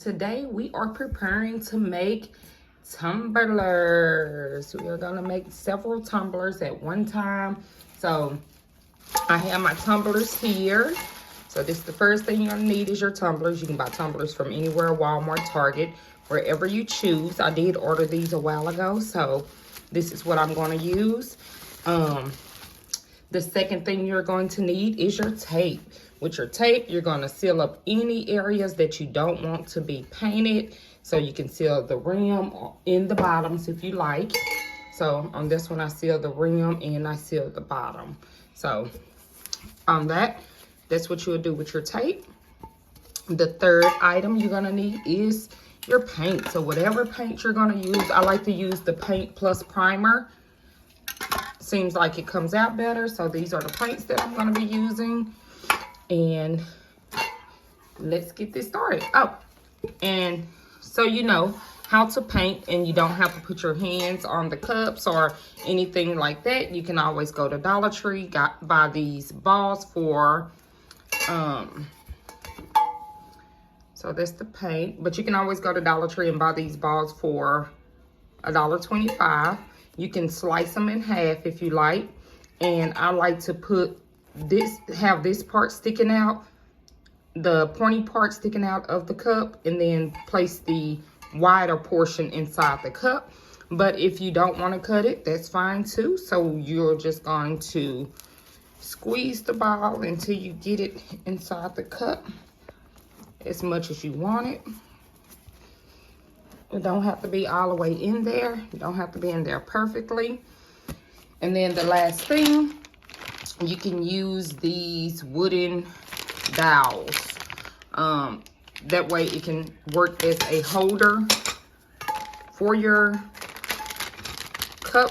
Today we are preparing to make tumblers. We are gonna make several tumblers at one time. So I have my tumblers here. So this is the first thing you're gonna need is your tumblers. You can buy tumblers from anywhere, Walmart, Target, wherever you choose. I did order these a while ago, so this is what I'm gonna use. The second thing you're going to need is your tape. With your tape, you're going to seal up any areas that you don't want to be painted. So you can seal the rim in the bottoms if you like. So on this one, I sealed the rim and I sealed the bottom. So on that's what you'll do with your tape. The third item you're going to need is your paint. So whatever paint you're going to use, I like to use the Paint Plus Primer. Seems like it comes out better. So these are the paints that I'm going to be using. And let's get this started. Oh, and so you know how to paint and you don't have to put your hands on the cups or anything like that. You can always go to Dollar Tree, buy these balls for, so that's the paint. But you can always go to Dollar Tree and buy these balls for $1.25. You can slice them in half if you like. And I like to have this part sticking out, the pointy part sticking out of the cup, and then place the wider portion inside the cup. But if you don't want to cut it, that's fine too. So you're just going to squeeze the ball until you get it inside the cup as much as you want it. It don't have to be all the way in there. You don't have to be in there perfectly. And then the last thing, you can use these wooden dowels. That way it can work as a holder for your cup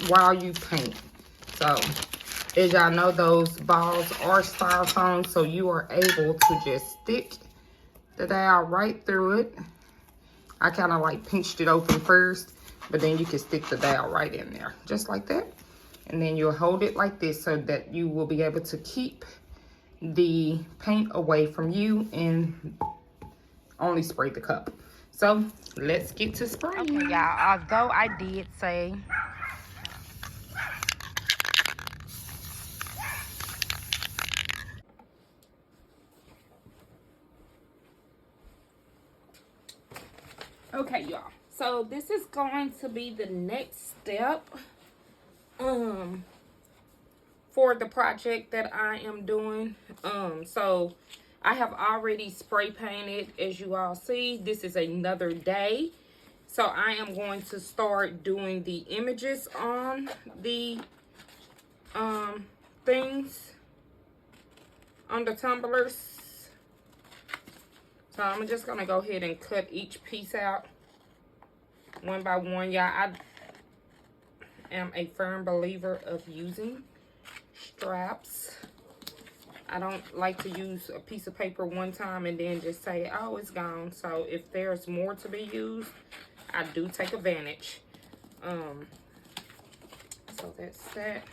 while you paint. So as y'all know, those balls are styrofoam, so you are able to just stick the dowel right through it. I kind of like pinched it open first, but then you can stick the dowel right in there, just like that. And then you'll hold it like this so that you will be able to keep the paint away from you and only spray the cup. So let's get to spraying. Okay, y'all, although I did say okay, y'all, so this is going to be the next step for the project that I am doing. So I have already spray painted, as you all see. This is another day. So I am going to start doing the images on the things, on the tumblers. So I'm just gonna go ahead and cut each piece out one by one. Yeah, I am a firm believer of using straps. I don't like to use a piece of paper one time and then just say, oh, it's gone. So if there's more to be used, I do take advantage. So that's that.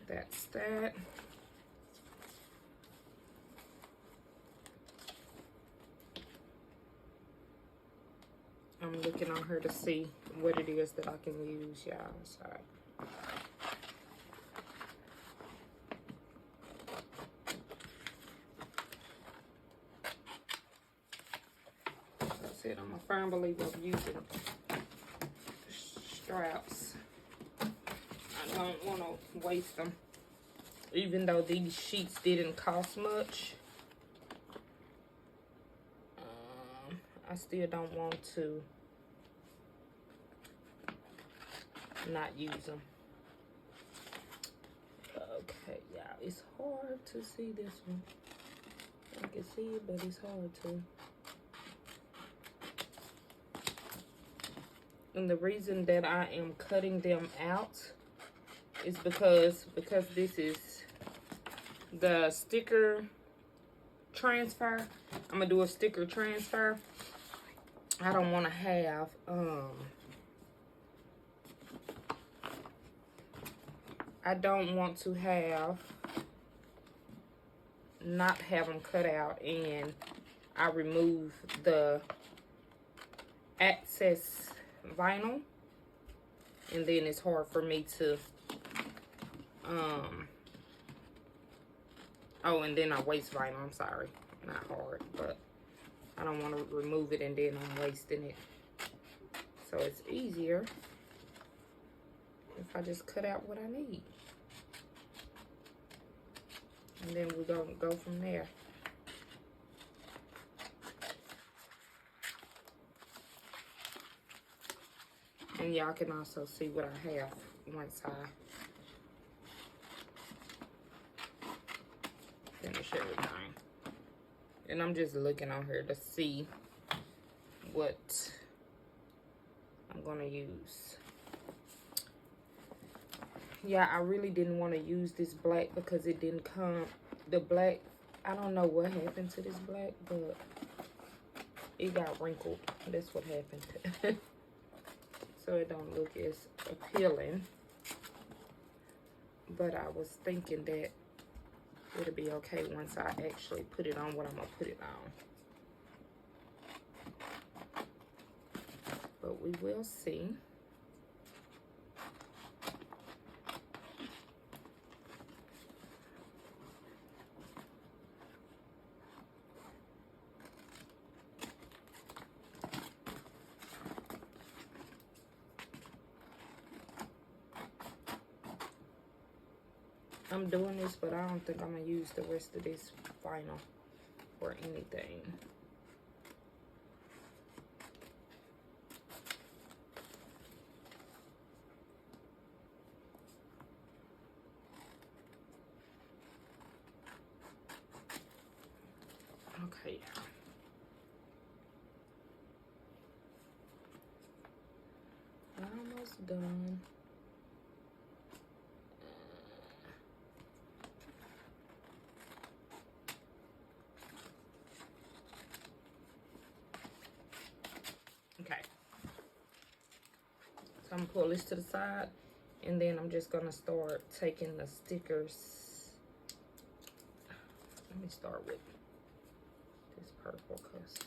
That's that. I'm looking on her to see what it is that I can use, y'all. Sorry. Like I said, I'm a firm believer of using straps. I don't want to waste them. Even though these sheets didn't cost much, I still don't want to not use them. Okay, yeah, it's hard to see this one. I can see it, but it's hard to. And the reason that I am cutting them out is because this is the sticker transfer. I'm gonna do a sticker transfer. I don't want to have, I don't want to have, not have them cut out and I remove the excess vinyl. And then it's hard for me to, oh, and then I waste vinyl, I'm sorry. Not hard, but I don't want to remove it and then I'm wasting it. So it's easier if I just cut out what I need. And then we're going to go from there. And y'all can also see what I have once I finish everything. And I'm just looking on here to see what I'm going to use. Yeah, I really didn't want to use this black because it didn't come. The black, I don't know what happened to this black, but it got wrinkled. That's what happened. So it don't look as appealing. But I was thinking that it'll be okay once I actually put it on what I'm going to put it on. But we will see. I'm doing this, but I don't think I'm going to use the rest of this vinyl or anything. Okay, yeah. Almost done. Okay. So I'm gonna pull this to the side and then I'm just gonna start taking the stickers. Let me start with this purple because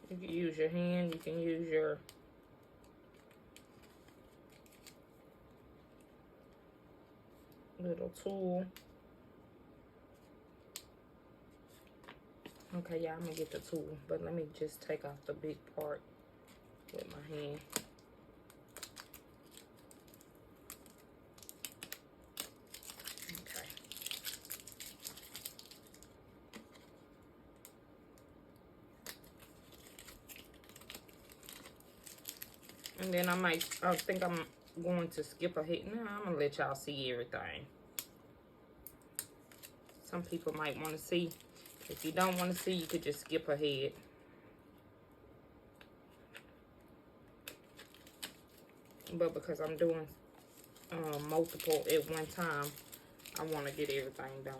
you can use your hand, you can use your little tool. Okay, yeah, I'm gonna get the tool, but let me just take off the big part with my hand. Okay. And then I think I'm going to skip ahead. No, I'm gonna let y'all see everything. Some people might want to see. If you don't want to see, you could just skip ahead. But because I'm doing multiple at one time, I want to get everything done.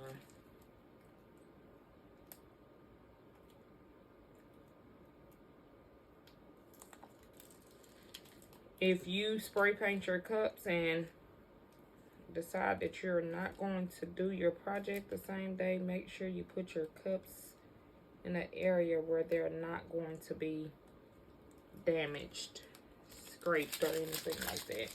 If you spray paint your cups and decide that you're not going to do your project the same day, make sure you put your cups in an area where they're not going to be damaged, scraped, or anything like that.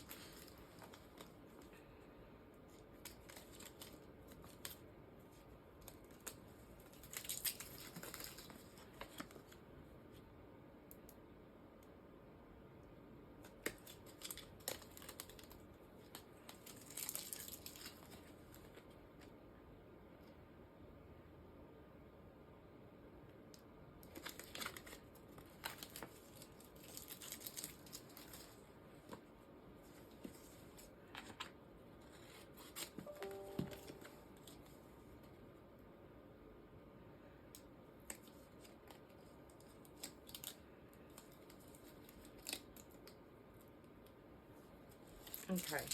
Okay.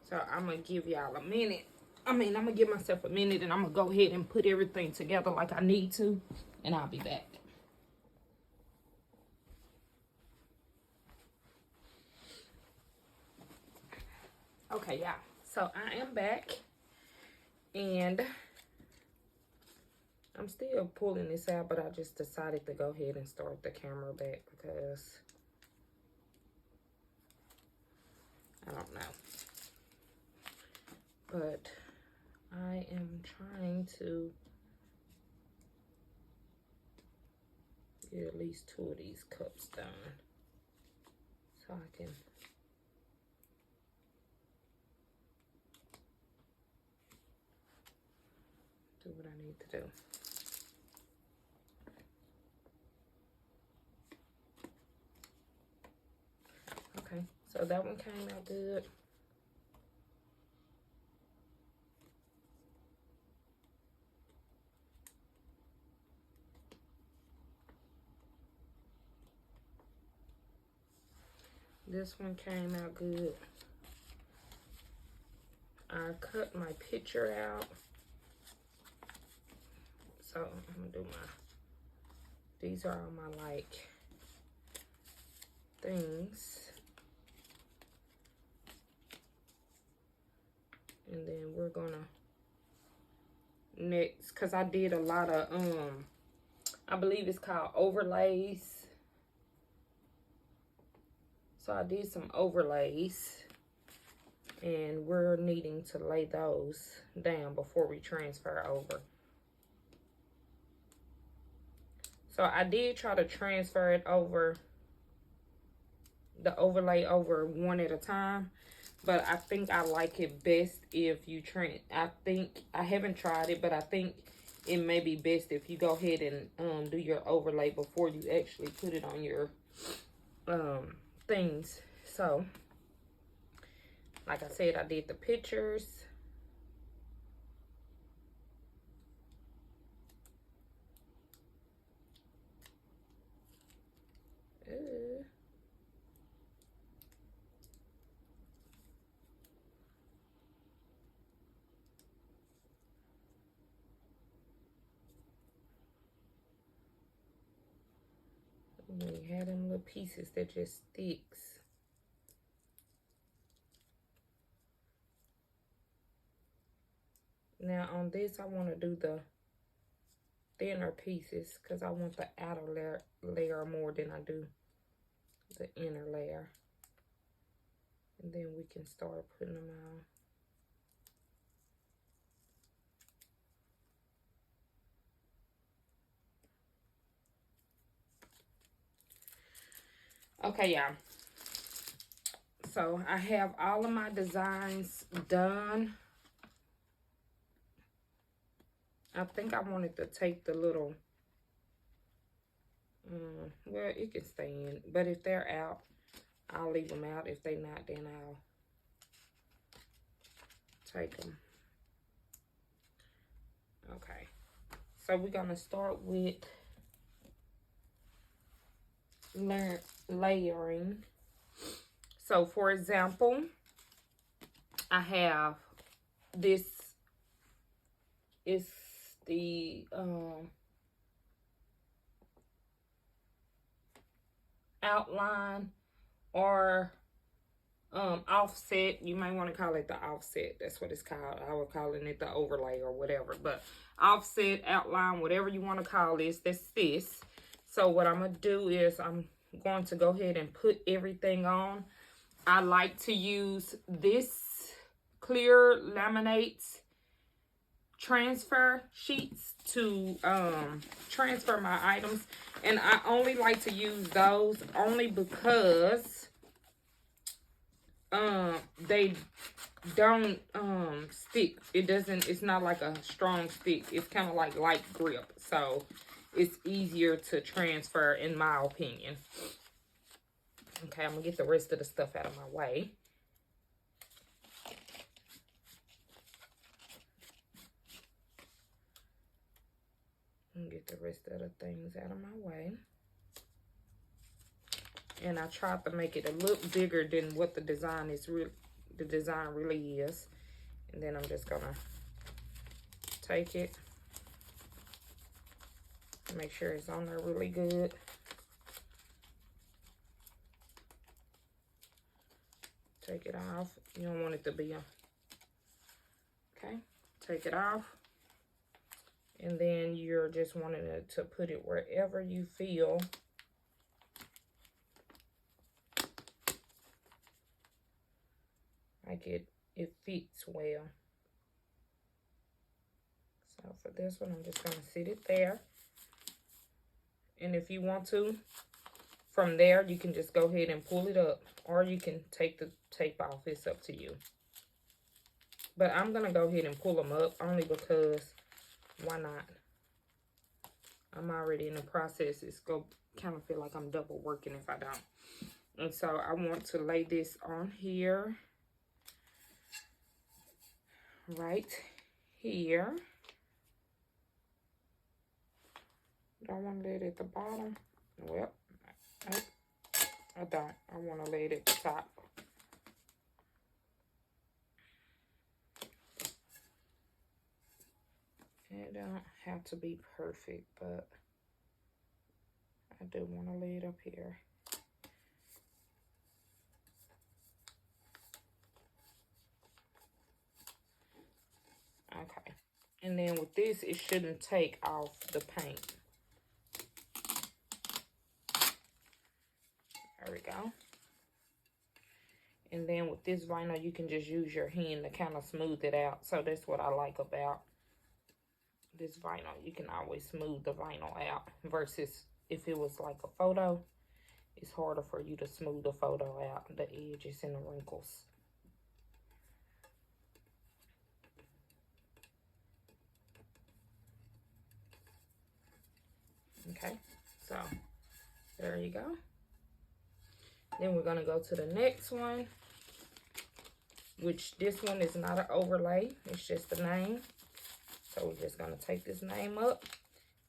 So I'm going to give y'all a minute. I'm going to give myself a minute, and I'm going to go ahead and put everything together like I need to, and I'll be back. Okay, y'all. So I am back, and I'm still pulling this out, but I just decided to go ahead and start the camera back because I don't know. But I am trying to get at least 2 of these cups done so I can do what I need to do. Okay, so that one came out good. This one came out good. I cut my picture out. So I'm gonna do these are all my like things. And then we're gonna next, cause I did a lot of I believe it's called overlays. So I did some overlays, and we're needing to lay those down before we transfer over. So I did try to transfer it over, the overlay over one at a time, but I think I like it best if you I haven't tried it, but I think it may be best if you go ahead and do your overlay before you actually put it on your things. So like I said, I did the pictures. We had them little pieces that just sticks. Now on this, I want to do the thinner pieces because I want the outer layer more than I do the inner layer. And then we can start putting them on. Okay, y'all. So I have all of my designs done. I think I wanted to take the little, well, it can stay in. But if they're out, I'll leave them out. If they're not, then I'll take them. Okay. So we're going to start with layering. So, for example, I have this is the outline or offset. You might want to call it the offset. That's what it's called. I was calling it the overlay or whatever. But offset, outline, whatever you want to call this, that's this. So what I'm going to do is I'm going to go ahead and put everything on. I like to use this clear laminate transfer sheets to transfer my items. And I only like to use those only because they don't stick. It's not like a strong stick. It's kind of like light grip. So it's easier to transfer in my opinion. Okay, I'm gonna get the rest of the stuff out of my way. And get the rest of the things out of my way. And I tried to make it a little bigger than what the design really is. And then I'm just gonna take it, make sure it's on there really good. Take it off. You don't want it to be on. Okay, take it off. And then you're just wanting to put it wherever you feel like it fits well. So for this one, I'm just gonna sit it there. And if you want to, from there, you can just go ahead and pull it up, or you can take the tape off. It's up to you. But I'm gonna go ahead and pull them up only because why not? I'm already in the process. It's gonna kind of feel like I'm double working if I don't. And so I want to lay this on here, right here. Do I want to lay it at the bottom? Well, I don't. I want to lay it at the top. It don't have to be perfect, but I do want to lay it up here. Okay. And then with this, it shouldn't take off the paint. There we go. And then with this vinyl, you can just use your hand to kind of smooth it out. So that's what I like about this vinyl. You can always smooth the vinyl out versus if it was like a photo, it's harder for you to smooth the photo out, the edges and the wrinkles. Okay, so there you go. Then we're gonna go to the next one, which this one is not an overlay, it's just the name. So we're just gonna take this name up,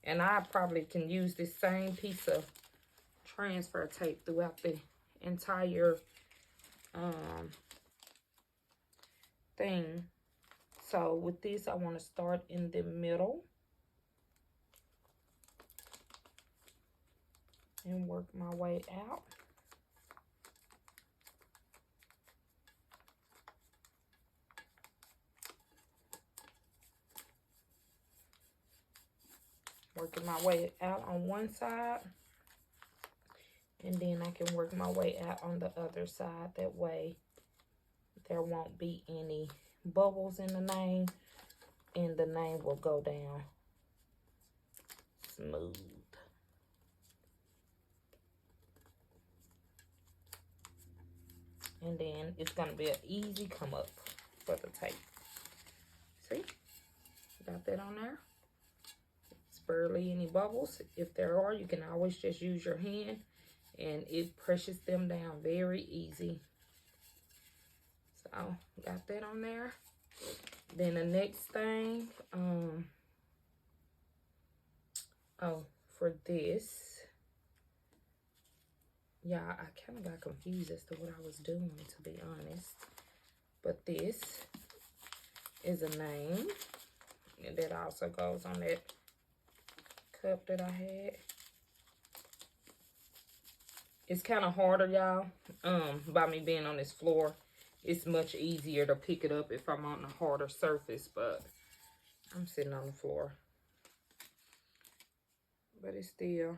and I probably can use this same piece of transfer tape throughout the entire thing. So with this, I want to start in the middle and work my way out. Working my way out on one side, and then I can work my way out on the other side. That way there won't be any bubbles in the name, and the name will go down smooth. And then it's going to be an easy come up for the tape. See? Got that on there. It's barely any bubbles. If there are, you can always just use your hand, and it presses them down very easy. So, got that on there. Then the next thing, for this, yeah, I kind of got confused as to what I was doing, to be honest. But this is a name, and that also goes on that cup that I had. It's kind of harder, y'all, by me being on this floor. It's much easier to pick it up if I'm on a harder surface, but I'm sitting on the floor. But it still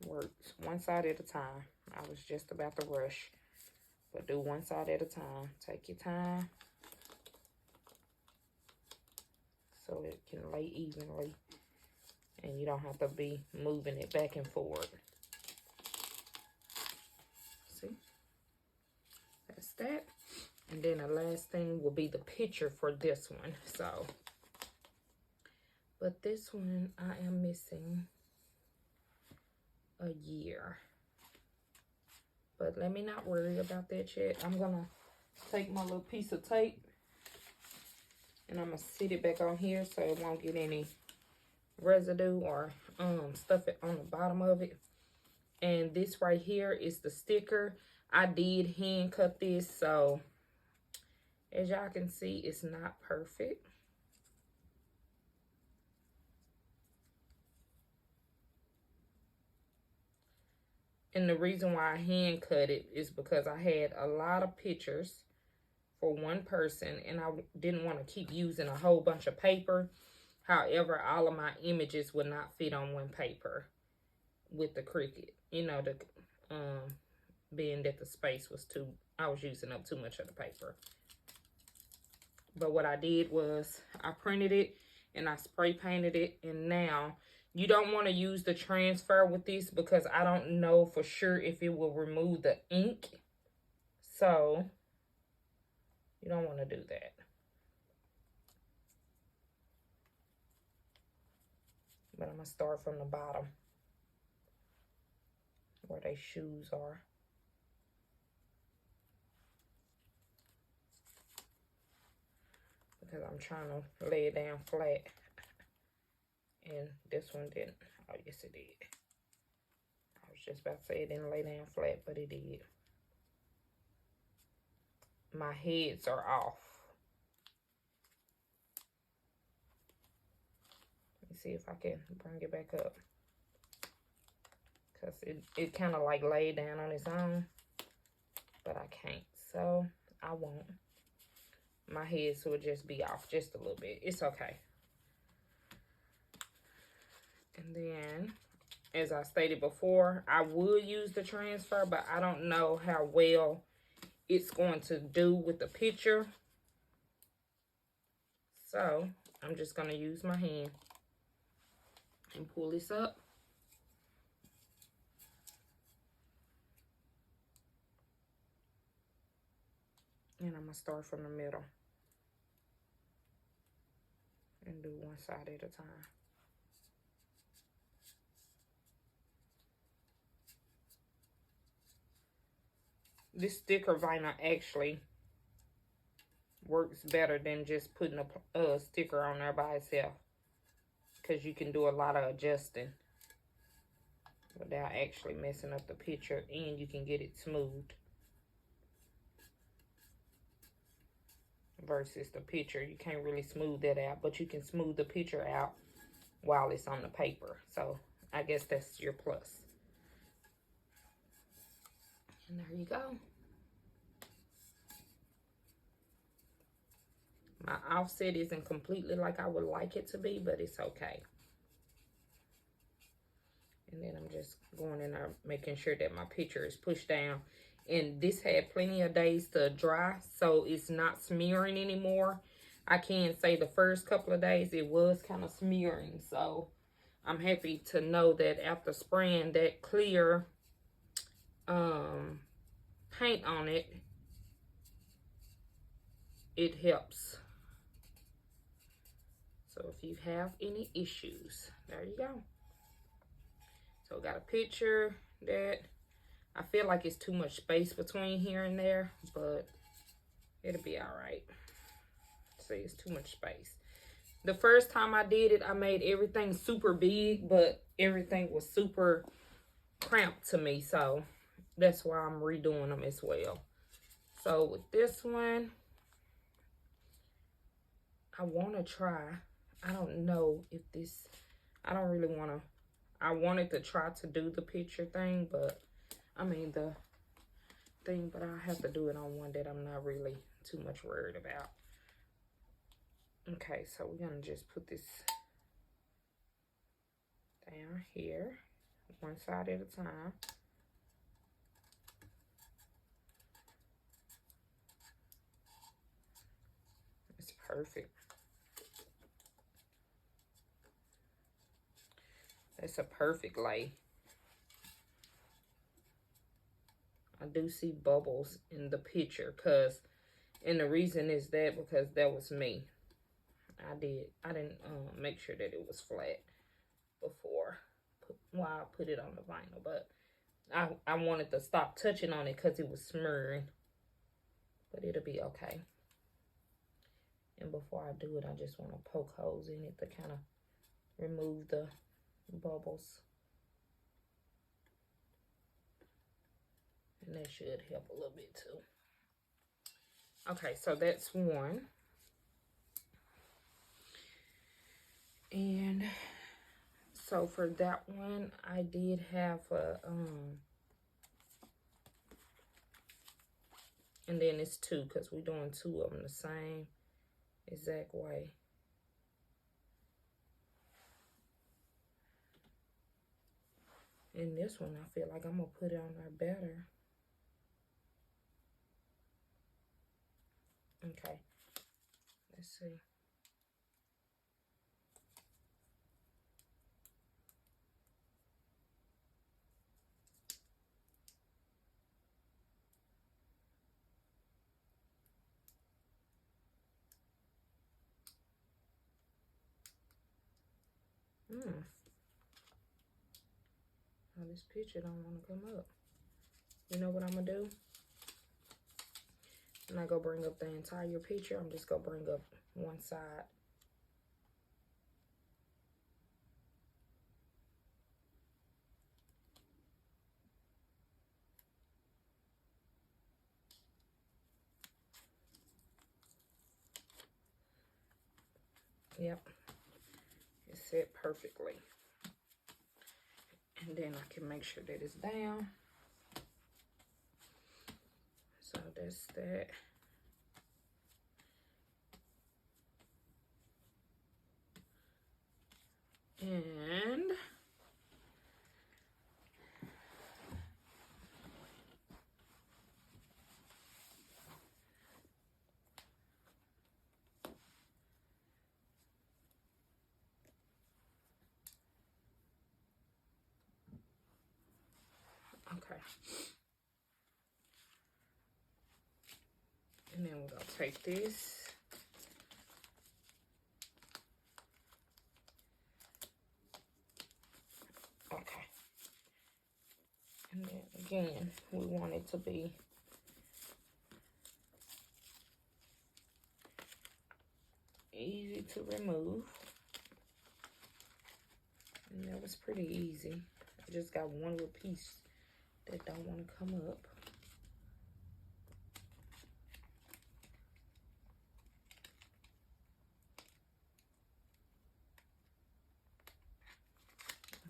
works one side at a time. I was just about to rush, but do one side at a time. Take your time so it can lay evenly, and you don't have to be moving it back and forward. See? That's that. And then the last thing will be the picture for this one. So, but this one I am missing a year. But let me not worry about that yet. I'm gonna take my little piece of tape and I'm gonna sit it back on here so it won't get any residue or stuff it on the bottom of it. And this right here is the sticker. I did hand cut this, so as y'all can see, it's not perfect. And the reason why I hand cut it is because I had a lot of pictures for one person, and I didn't want to keep using a whole bunch of paper. However, all of my images would not fit on one paper with the Cricut. You know, the being that the space was I was using up too much of the paper. But what I did was I printed it and I spray painted it. And now you don't want to use the transfer with this because I don't know for sure if it will remove the ink. So you don't want to do that. But I'm going to start from the bottom where their shoes are. Because I'm trying to lay it down flat. And this one didn't. Oh, yes, it did. I was just about to say it didn't lay down flat, but it did. My heads are off. Let me see if I can bring it back up. Because it kind of like laid down on its own. But I can't. So, I won't. My heads will just be off just a little bit. It's okay. And then, as I stated before, I would use the transfer, but I don't know how well it's going to do with the picture. So, I'm just going to use my hand and pull this up. And I'm going to start from the middle and do one side at a time. This sticker vinyl actually works better than just putting a sticker on there by itself, because you can do a lot of adjusting without actually messing up the picture, and you can get it smooth versus the picture. You can't really smooth that out, but you can smooth the picture out while it's on the paper. So I guess that's your plus. And there you go. My offset isn't completely like I would like it to be, but it's okay. And then I'm just going in there making sure that my picture is pushed down. And this had plenty of days to dry, so it's not smearing anymore. I can say the first couple of days it was kind of smearing. So I'm happy to know that after spraying that clear paint on it, it helps. So if you have any issues, there you go. So I got a picture that I feel like it's too much space between here and there, but it'll be all right. See, it's too much space. The first time I did it, I made everything super big, but everything was super cramped to me. So that's why I'm redoing them as well. So with this one, I want to try. I don't know if this, I don't really want to. I wanted to try to do the picture thing, but I mean the thing, but I have to do it on one that I'm not really too much worried about. Okay, so we're gonna just put this down here, one side at a time. It's perfect. It's a perfect lay. I do see bubbles in the picture, and the reason is that because that was me. I didn't make sure that it was flat before I put it on the vinyl, but I wanted to stop touching on it because it was smearing, but it'll be okay. And before I do it, I just want to poke holes in it to kind of remove the bubbles. And that should help a little bit too. Okay, so that's one. And so for that one, I did have a, and then it's two, because we're doing two of them the same exact way. And this one, I feel like I'm going to put it on there better. Okay. Let's see. Oh, this picture don't want to come up. You know what I'm going to do? I'm not going to bring up the entire picture. I'm just going to bring up one side. Yep. It's set perfectly. And then I can make sure that it's down. So that's that. And okay. And then we're going to take this. Okay. And then again, we want it to be easy to remove. And that was pretty easy. I just got one little piece that don't want to come up.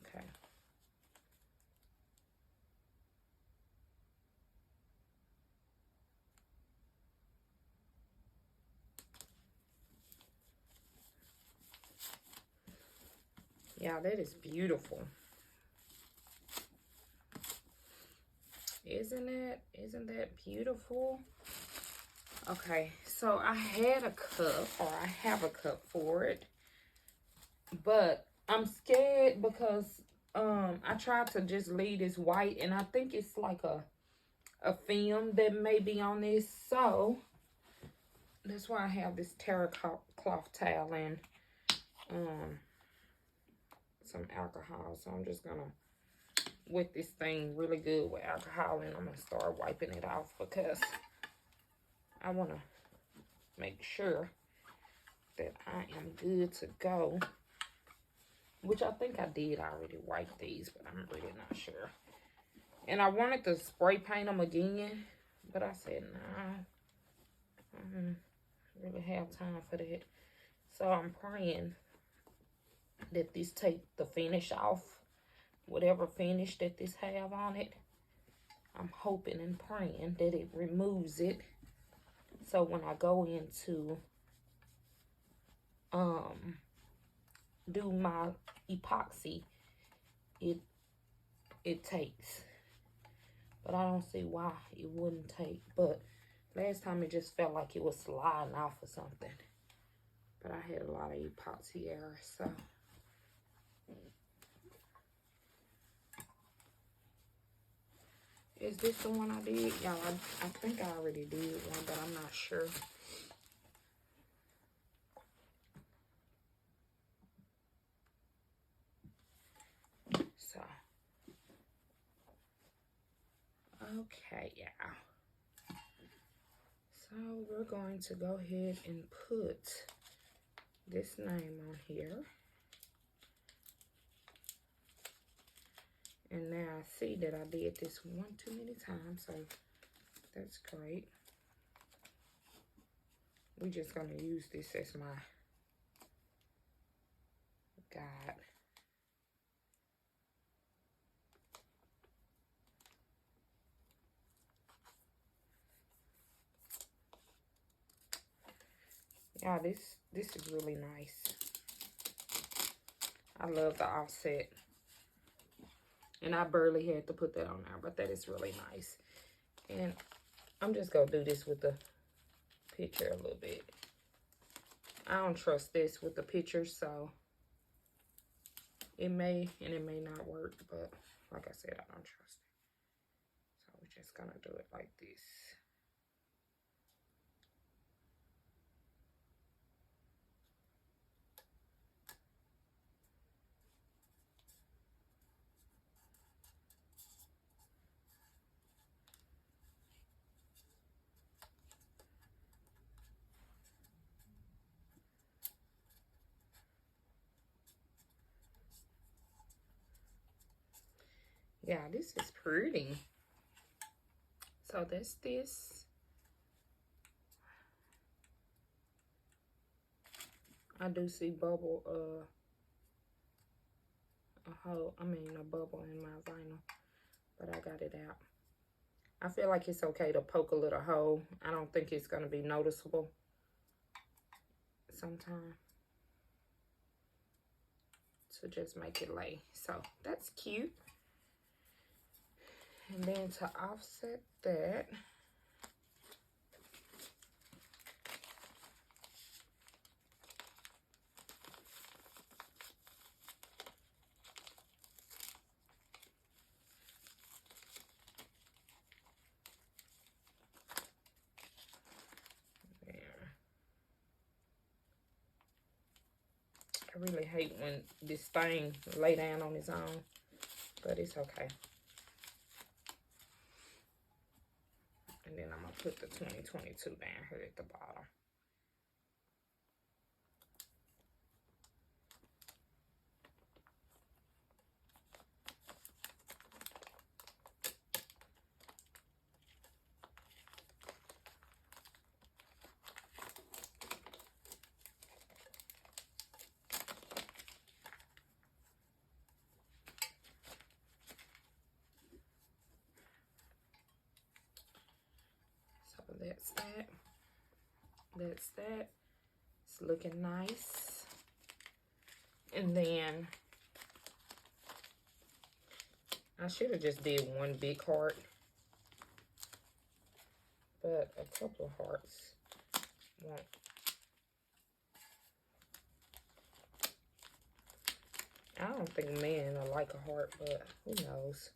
Okay. Yeah, that is beautiful. Isn't it? Isn't that beautiful? Okay, so I had a cup, or I have a cup for it, but I'm scared because I tried to just leave this white, and I think it's like a film that may be on this, so that's why I have this terracotta cloth towel and some alcohol. So I'm just gonna wet this thing really good with alcohol, and I'm gonna start wiping it off because I want to make sure that I am good to go, which I think I did already wipe these, but I'm really not sure. And I wanted to spray paint them again, but I said, nah, I don't really have time for that. So I'm praying that this take the finish off, whatever finish that this have on it. I'm hoping and praying that it removes it. So when I go into do my epoxy, it takes. But I don't see why it wouldn't take. But last time it just felt like it was sliding off or something. But I had a lot of epoxy errors, so. Is this the one I did? Y'all, I think I already did one, but I'm not sure. So. Okay, yeah. So we're going to go ahead and put this name on here. And now I see that I did this one too many times, so that's great. We're just gonna use this as my guide. Yeah, this is really nice. I love the offset. And I barely had to put that on there, but that is really nice. And I'm just gonna do this with the picture a little bit. I don't trust this with the picture, so it may and it may not work, but like I said, I don't trust it. So we're just gonna do it like this. Yeah, this is pretty. So that's this. I do see bubble, a bubble in my vinyl, but I got it out. I feel like it's okay to poke a little hole. I don't think it's gonna be noticeable sometime. To just make it lay. So that's cute. And then to offset that, I really hate when this thing lay down on its own, but it's okay. And then I'm gonna put the 2022 down here at the bottom. So that's that. That's that. It's looking nice. And then I should have just did one big heart, but a couple of hearts won't. I don't think men are like a heart, but who knows?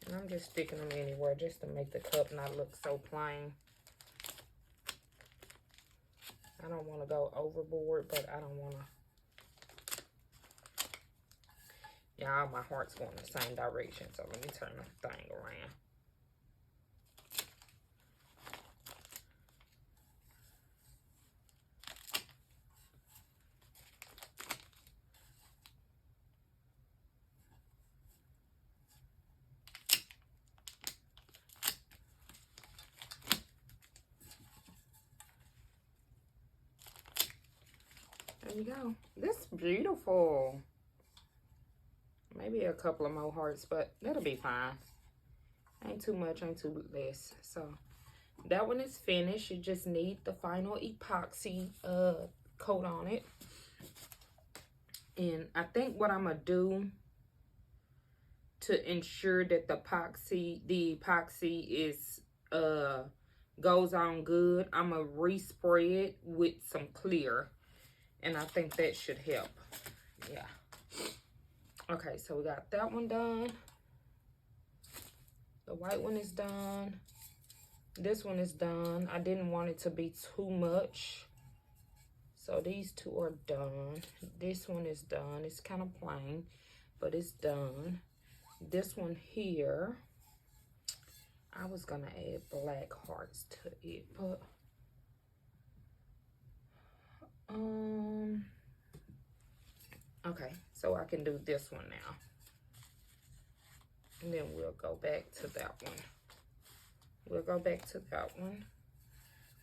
And I'm just sticking them anywhere just to make the cup not look so plain. I don't want to go overboard, but I don't want to. Yeah, all my hearts going the same direction, so let me turn the thing around. There you go. This is beautiful. Maybe a couple of more hearts, but that'll be fine. Ain't too much, ain't too less. So that one is finished. You just need the final epoxy coat on it. And I think what I'm gonna do to ensure that the epoxy is goes on good, I'm gonna respray it with some clear, and I think that should help. Yeah. Okay, so we got that one done. The white one is done. This one is done. I didn't want it to be too much, so these two are done. This one is done. It's kind of plain, but it's done. This one here, I was gonna add black hearts to it, but okay, so I can do this one now. And then we'll go back to that one. We'll go back to that one.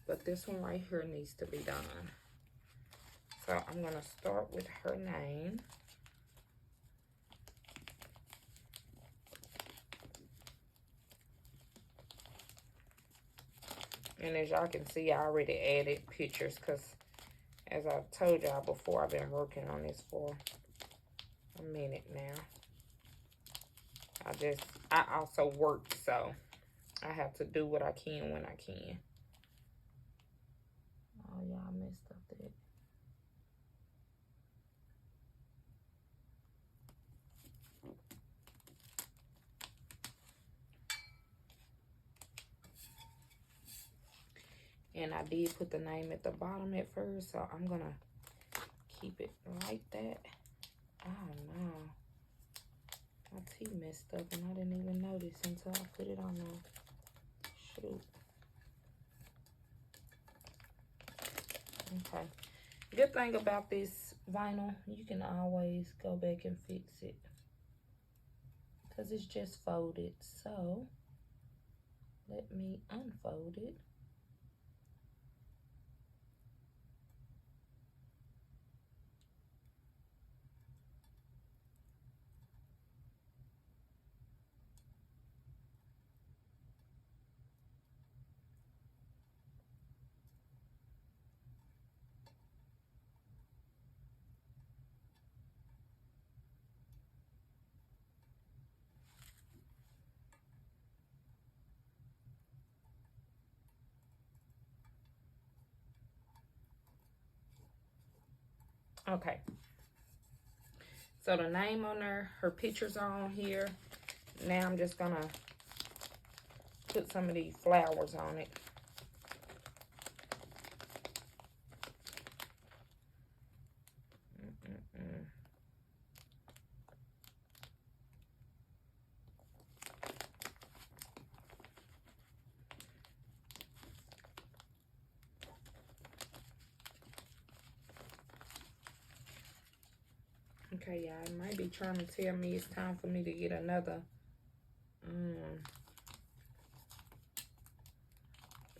But this one right here needs to be done. So I'm gonna start with her name. And as y'all can see, I already added pictures because as I've told y'all before, I've been working on this for a minute now. I also work, so I have to do what I can when I can. Oh, y'all messed up that. And I did put the name at the bottom at first, so I'm gonna keep it like that. Oh no. My tea messed up and I didn't even notice until I put it on there. Shoot. Okay. Good thing about this vinyl, you can always go back and fix it. Because it's just folded. So, let me unfold it. Okay. So the name on there, her pictures are on here. Now I'm just gonna put some of these flowers on it. Okay, y'all, it might be trying to tell me it's time for me to get another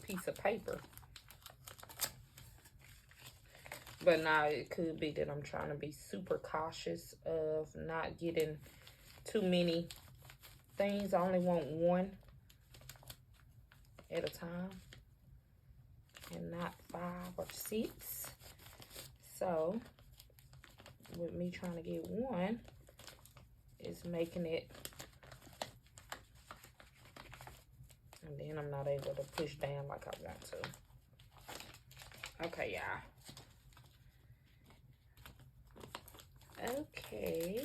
piece of paper. But now it could be that I'm trying to be super cautious of not getting too many things. I only want one at a time and not 5 or 6. So with me trying to get one is making it, and then I'm not able to push down like I want to. Okay, y'all. Okay.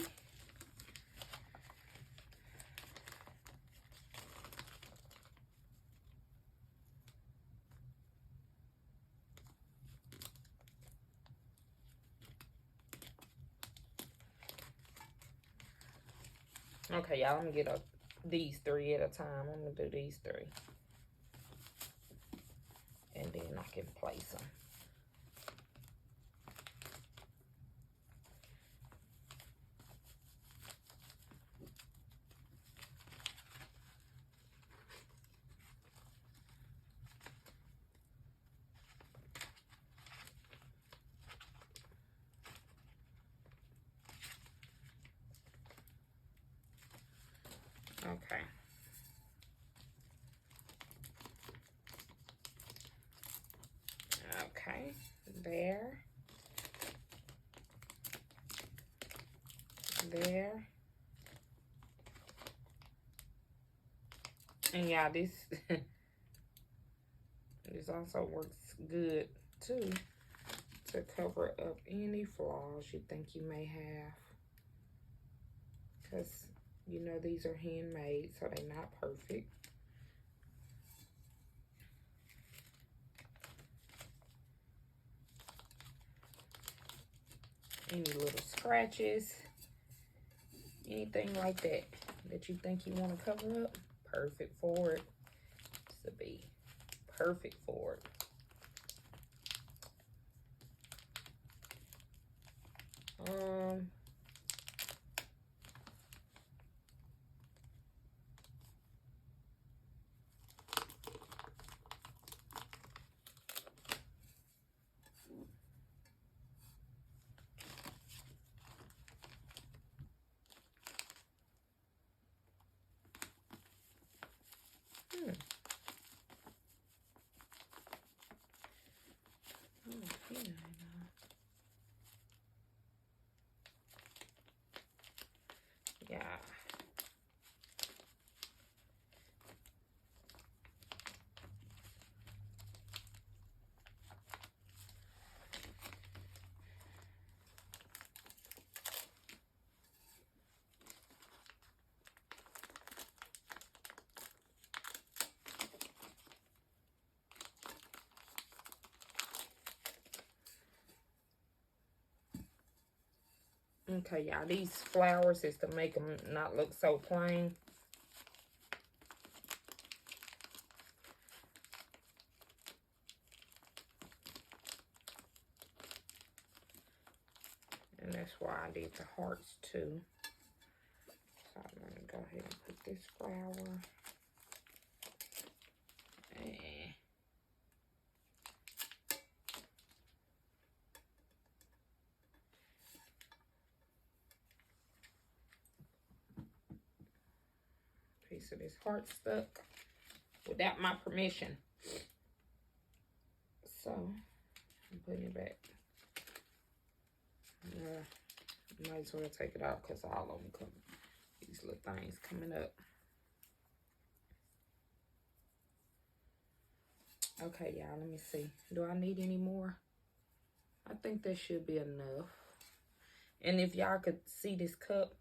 Okay, y'all, I'm gonna get these 3 at a time. I'm gonna do these 3. And then I can place them. Okay. Okay, there. There. And yeah, this this also works good too to cover up any flaws you think you may have. Because you know these are handmade, so they're not perfect. Any little scratches, anything like that that you think you want to cover up, perfect for it. to be perfect for it. Yeah. Okay, y'all, these flowers is to make them not look so plain. And that's why I did the hearts too. So I'm going to go ahead and put this flower. And piece of this heart stuck without my permission. So I'm putting it back. Might as well take it out because all of them come, these little things coming up. Okay, y'all, let me see. Do I need any more? I think that should be enough. And if y'all could see this cup,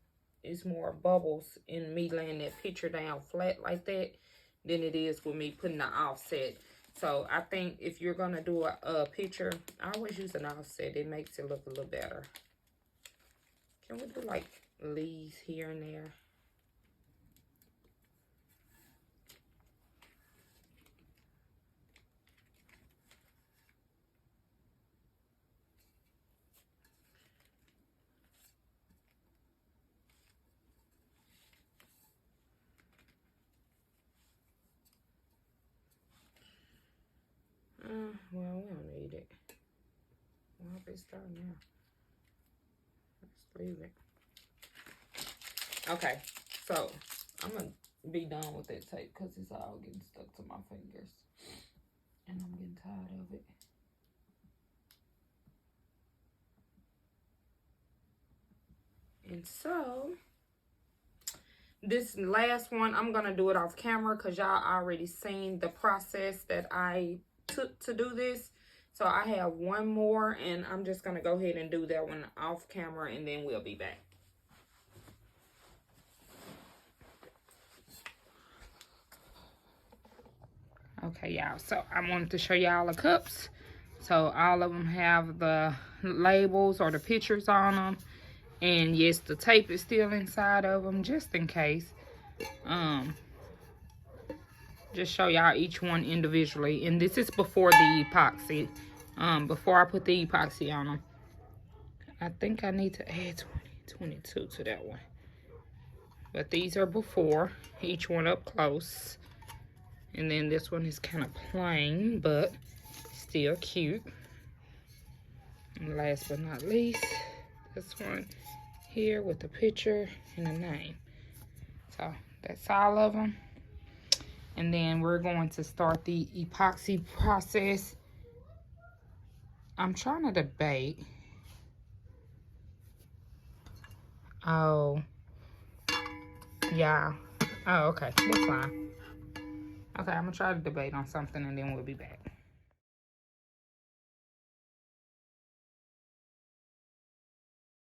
it's more bubbles in me laying that picture down flat like that than it is with me putting the offset. So I think if you're going to do a picture, I always use an offset. It makes it look a little better. Can we do like leaves here and there? Well, we don't need it. Well, if it's done now, let's leave it. Okay, so I'm gonna be done with that tape because it's all getting stuck to my fingers, and I'm getting tired of it. And so this last one, I'm gonna do it off camera because y'all already seen the process that I took to do this. So I have one more, and I'm just gonna go ahead and do that one off camera, and then we'll be back. Okay, y'all, so I wanted to show y'all the cups. So all of them have the labels or the pictures on them. And yes, the tape is still inside of them, just in case. Just show y'all each one individually. And this is before the epoxy. Before I put the epoxy on them. I think I need to add 22 to that one. But these are before, each one up close. And then this one is kind of plain, but still cute. And last but not least, this one here with the picture and the name. So that's all of them. And then we're going to start the epoxy process. I'm trying to debate. Oh, yeah. Oh, okay, that's fine. Okay, I'm gonna try to debate on something and then we'll be back.